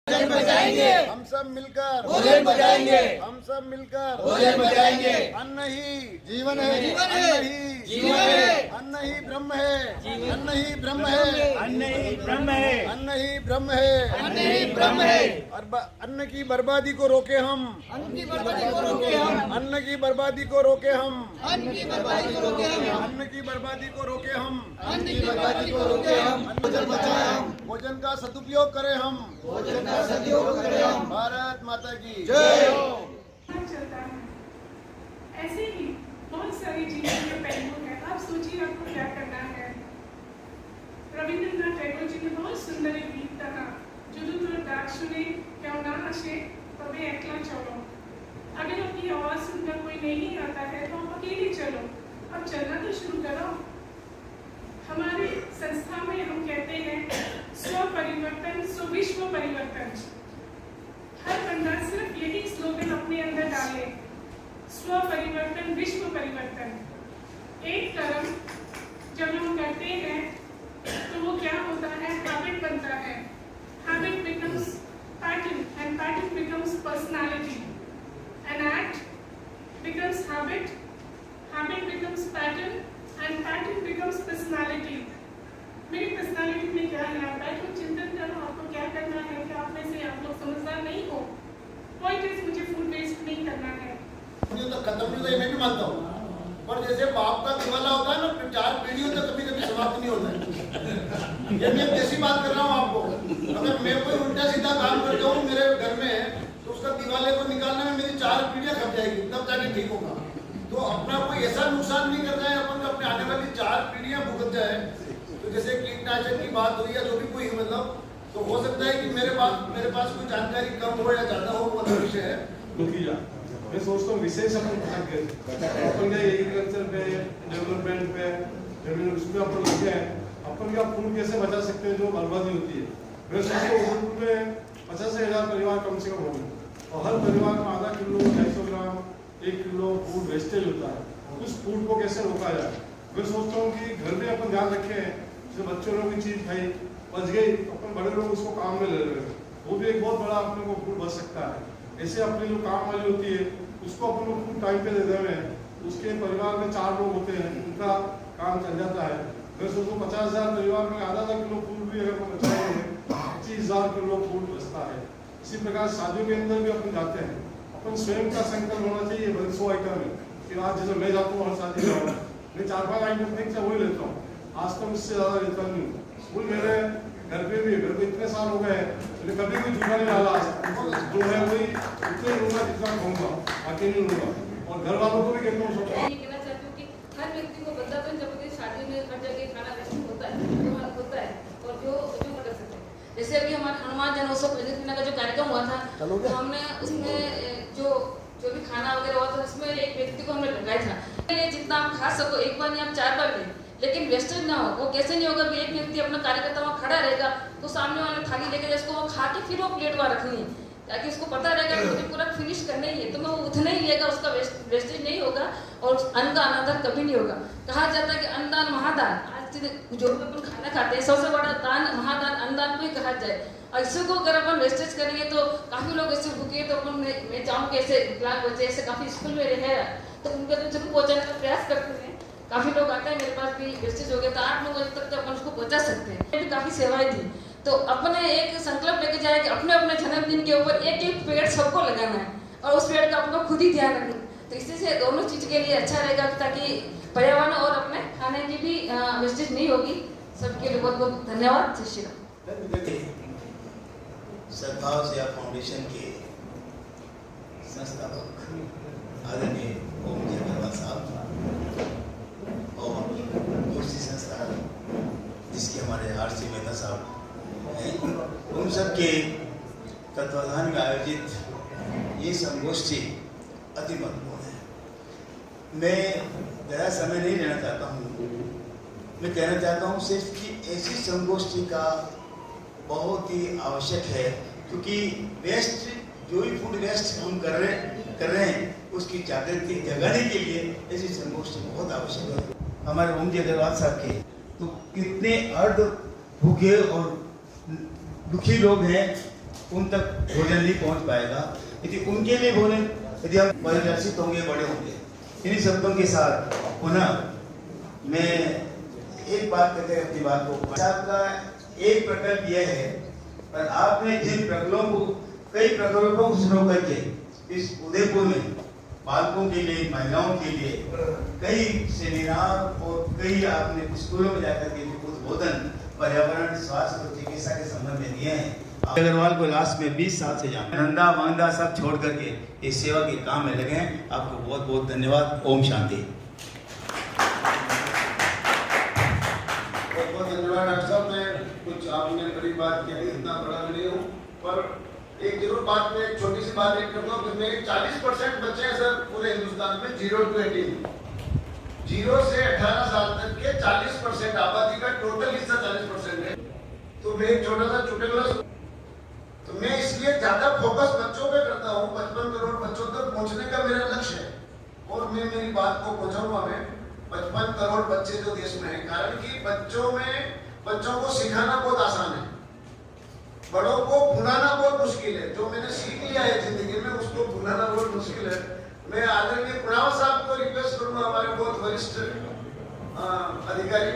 भोजन बचाएंगे, हम सब मिलकर भोजन बचाएंगे, हम सब मिलकर भोजन बचाएंगे। अन्न ही जीवन है, जीवन है, अन्न ही जीवन है, अन्न ही ब्रह्म है, अन्न ही ब्रह्म है, अन्न ही ब्रह्म है, अन्न ही ब्रह्म है, अन्न ही ब्रह्म है। अन्न की बर्बादी को रोके हम, अन्न की बर्बादी को रोके हम, अन्न की बर्बादी को रोके हम, अन्न की बर्बादी को रोके हम, अन्न की बर्बादी को रोके हम, अन्न की बर्बादी को रोके हम, भोजन बचाएं हम, भोजन का सदुपयोग करें हम, भोजन का सदुपयोग करें हम। भारत माता की जय हो। चलता है। ऐसे ही बहुत सारी चीजों के पहलू हैं। आप सोचिए आपको क्या करना है। रविंद्रनाथ टैगोर जी ने बहुत सुंदर एक गीत कहा, जुदू तो डाक सुने क्या ना हंसे तबे एकला चलो। अगर अपनी आवाज सुनकर कोई नहीं आता है तो आप अकेले चलो। अब चलना तो शुरू करो। हमारी संस्था में हम कहते हैं स्व परिवर्तन स्व विश्व परिवर्तन। हर बंदा सिर्फ यही स्लोगन अपने अंदर डाले, स्व परिवर्तन विश्व परिवर्तन। एक तरफ जब हम करते हैं तो वो क्या होता है, हैबिट बनता है। Habit becomes pattern and pattern becomes personality. An act becomes habit, habit becomes pattern and pattern becomes personality. मेरी पर्सनालिटी में क्या है, आप बैठो चिंतन करो आपको क्या करना है। कि आप में से आप लोग समझदार नहीं हो। पॉइंट इज मुझे फूड वेस्ट नहीं करना है। मुझे तो खत्म नहीं होता, मैं भी मानता हूँ, पर जैसे बाप का दिवाला होता है ना, 4 पीढ़ियों तक कभी कभी समाप्त नहीं होता है। ये मैं कैसी बात कर रहा हूँ आपको, अगर मैं कोई उल्टा सीधा काम करता हूँ मेरे घर में तो उसका दिवाले को निकालने में मेरी 4 पीढ़ियां खप जाएगी, तब जाके ठीक होगा। तो अपना कोई ऐसा नुकसान नहीं करना है अपन, अपने आने वाली 4 पीढ़ियां भुगत जाए। तो जैसे कीटनाशक की बात हुई या जो भी कोई मतलब, तो हो सकता है कि मेरे पास कोई जानकारी कम हो या ज्यादा हो, वो अलग विषय है। मैं सोचता हूँ विशेष अपन अपन का एग्रीकल्चर पे, डेवलपमेंट पे, उसमें अपन लगे हैं, अपन का फूड कैसे बचा सकते हैं जो बर्बादी होती है। मैं सोचता हूँ फूड में 50,000 परिवार कम से कम होंगे और हर परिवार में आधा किलो 250 ग्राम 1 किलो फूड वेस्टेज होता है। उस फूड को कैसे रोका जाए। मैं सोचता हूँ कि घर में अपन ध्यान रखें, जैसे बच्चों लोग की चीज खाई बच गई, अपन बड़े लोग उसको काम में ले रहे हैं, वो भी एक बहुत बड़ा अपने को फूड बच सकता है। ऐसे अपनी जो काम वाली होती है उसको अपन लोग फूड टाइम पे दे रहे हैं, उसके परिवार में 4 लोग होते हैं, उनका काम चल जाता है। मैं सोचता हूँ 50,000 परिवार में आधा किलो फूड भी अगर बचाएंगे 25,000 किलो फूड बचता है। इसी प्रकार शादियों के अंदर भी अपन जाते हैं, अपन स्वयं का संकल्प होना चाहिए। 100 आइटम है कि आज जैसे मैं जाता हूँ हर शादी जाऊँ, मैं 4-5 आइटम नहीं से वही लेता हूँ, आज तक उससे ज्यादा लेता नहीं हूँ। स्कूल मेरे घर पे भी, मेरे को इतने साल हो गए मैंने कभी कोई झूठा नहीं डाला, जो है वही इतने लूंगा जितना कहूँगा, बाकी नहीं लूंगा। और घर वालों को भी कहता हूँ सब। ये कहना चाहती हूँ कि हर व्यक्ति को बंदा तो जब शादी में हर जगह खाना वेस्ट होता है, तो होता है और जो कर सकते हैं। जैसे अभी हमारा हनुमान जन्मोत्सव प्रदर्शन का जो कार्यक्रम हुआ था, तो हमने उसमें जो भी खाना वगैरह हुआ था उसमें एक व्यक्ति को हमने लगाया था, ये जितना आप खा सको, एक बार नहीं आप 4 बार लें, लेकिन वेस्टेज ना हो। वो कैसे नहीं होगा कि एक व्यक्ति अपना कार्यकर्ता वहाँ खड़ा रहेगा तो सामने वाले थाली लेके जिसको वो खा के फिर वो प्लेट वहाँ रखनी है, ताकि उसको पता रहेगा कि मुझे पूरा फिनिश करना ही है, तो मैं वो उतना ही लेगा, उसका वेस्टेज नहीं होगा और अन्न का अनादर कभी नहीं होगा। कहा जाता है कि अन्नदान महादान, आज जो भी अपन खाना खाते हैं सबसे बड़ा दान महादान अन्नदान को ही कहा जाए। और इसी को अगर अपन वेस्टेज करेंगे तो काफी लोग ऐसे भूखे, तो अपन मैं चाहूँ कि ऐसे विकलांग बच्चे ऐसे काफी स्कूल में रहे तो उनको तो जरूर पहुँचाने का प्रयास करते हैं। काफी लोग आते हैं, मेरे पास भी वेस्टेज हो गया तो 8 लोग तक तो अपन उसको पहुँचा सकते हैं। भी काफी सेवाएं दी, तो अपने एक संकल्प लेके जाए कि अपने अपने जन्मदिन के ऊपर एक पेड़ सबको लगाना है और उस पेड़ का अपना खुद ही ध्यान रखना। तो इसी से दोनों चीज के लिए अच्छा रहेगा, ताकि पर्यावरण और अपने खाने की भी वेस्टेज नहीं होगी। सबके लिए बहुत बहुत धन्यवाद। जय श्री राम। सद्भाव सेवा फाउंडेशन के संस्थापक आदरणीय ओम जयवर्मा साहब और दूसरी संस्था जिसके हमारे RC मेहता साहब हैं, उन सब के तत्वाधान में आयोजित ये संगोष्ठी अति महत्वपूर्ण है। मैं ज़्यादा समय नहीं लेना चाहता हूँ, मैं कहना चाहता हूँ सिर्फ कि ऐसी संगोष्ठी का बहुत ही आवश्यक है, क्योंकि वेस्ट जो भी फूड वेस्ट हम कर रहे हैं उसकी जागृति जगाने के लिए ऐसी संगोष्ठी बहुत आवश्यक है। हमारे ओम जी अग्रवाल साहब के तो कितने अर्ध भूखे और दुखी लोग हैं उन तक भोजन नहीं पहुंच पाएगा। यदि उनके लिए भोजन, यदि हम परिलक्षित होंगे, बड़े होंगे। इन्हीं शब्दों के साथ पुनः मैं एक बात कहते अपनी बात को, आपका एक प्रकल्प यह है, पर आपने जिन प्रकल्पों को, कई प्रकल्पों को शुरू करके इस उदयपुर में बालकों के लिए, महिलाओं के लिए कई सेमिनार और कई आपने स्कूलों में जाकर के उद्बोधन पर्यावरण, स्वास्थ्य और चिकित्सा के संबंध में दिए हैं। अग्रवाल को लास्ट में 20 साल से जाना, धंधा वांधा सब छोड़ करके इस सेवा के काम में लगे हैं। आपको बहुत बहुत धन्यवाद। ओम शांति। बहुत बहुत धन्यवाद डॉक्टर साहब। मैं कुछ आपने बड़ी बात कही, इतना बड़ा नहीं हूँ, पर एक जरूर बात में एक छोटी सी बात एक करता हूँ कि मेरे 40% बच्चे हैं सर पूरे हिंदुस्तान में 0 to 18, 0 से 18 साल तक के 40% आबादी का टोटल हिस्सा 40% है। तो मैं एक छोटा सा चुटकुला, तो मैं इसलिए ज्यादा फोकस बच्चों पे करता हूँ। 55 करोड़ बच्चों तक पहुँचने का मेरा लक्ष्य है और मैं मेरी बात को पहुँचाऊंगा। मैं 55 करोड़ बच्चे जो देश में है, कारण कि बच्चों को सिखाना बहुत आसान है, बड़ों को भुलाना बहुत मुश्किल है। जो मैंने सीख लिया है जिंदगी में, उसको भुलाना बहुत मुश्किल है। मैं आदरणीय कुणाल साहब को रिक्वेस्ट करूंगा, हमारे बहुत वरिष्ठ अधिकारी